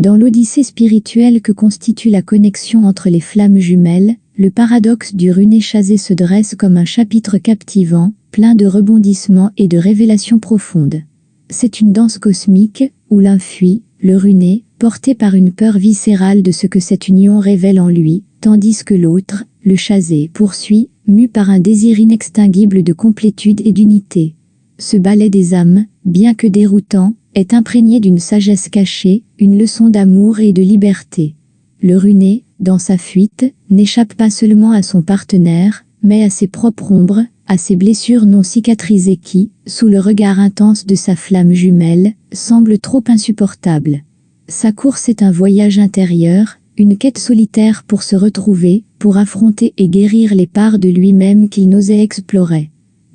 Dans l'odyssée spirituelle que constitue la connexion entre les flammes jumelles, le paradoxe du runé chasé se dresse comme un chapitre captivant, plein de rebondissements et de révélations profondes. C'est une danse cosmique, où l'un fuit, le runé, porté par une peur viscérale de ce que cette union révèle en lui, tandis que l'autre, le chasé, poursuit, mu par un désir inextinguible de complétude et d'unité. Ce ballet des âmes, bien que déroutant, est imprégné d'une sagesse cachée, une leçon d'amour et de liberté. Le runé, dans sa fuite, n'échappe pas seulement à son partenaire, mais à ses propres ombres, à ses blessures non cicatrisées qui, sous le regard intense de sa flamme jumelle, semblent trop insupportables. Sa course est un voyage intérieur, une quête solitaire pour se retrouver, pour affronter et guérir les parts de lui-même qu'il n'osait explorer.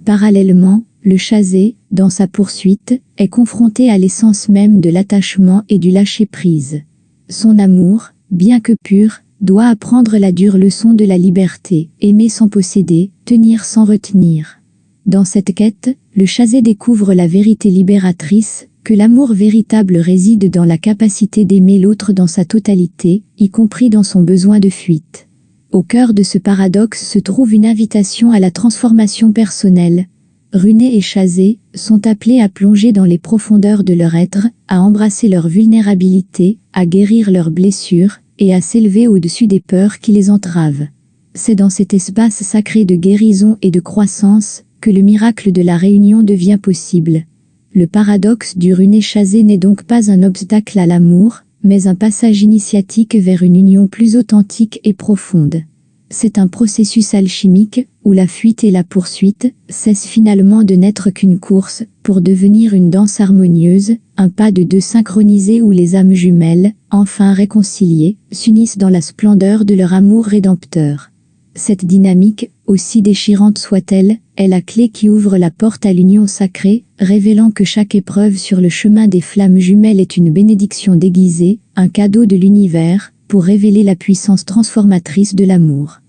Parallèlement, le chasé, dans sa poursuite, est confronté à l'essence même de l'attachement et du lâcher-prise. Son amour, bien que pur, doit apprendre la dure leçon de la liberté, aimer sans posséder, tenir sans retenir. Dans cette quête, le chasé découvre la vérité libératrice, que l'amour véritable réside dans la capacité d'aimer l'autre dans sa totalité, y compris dans son besoin de fuite. Au cœur de ce paradoxe se trouve une invitation à la transformation personnelle. Runé et chasé sont appelés à plonger dans les profondeurs de leur être, à embrasser leur vulnérabilité, à guérir leurs blessures, et à s'élever au-dessus des peurs qui les entravent. C'est dans cet espace sacré de guérison et de croissance que le miracle de la réunion devient possible. Le paradoxe du runé chasé n'est donc pas un obstacle à l'amour, mais un passage initiatique vers une union plus authentique et profonde. C'est un processus alchimique, où la fuite et la poursuite cessent finalement de n'être qu'une course, pour devenir une danse harmonieuse, un pas de deux synchronisé où les âmes jumelles, enfin réconciliées, s'unissent dans la splendeur de leur amour rédempteur. Cette dynamique, aussi déchirante soit-elle, est la clé qui ouvre la porte à l'union sacrée, révélant que chaque épreuve sur le chemin des flammes jumelles est une bénédiction déguisée, un cadeau de l'univers, pour révéler la puissance transformatrice de l'amour.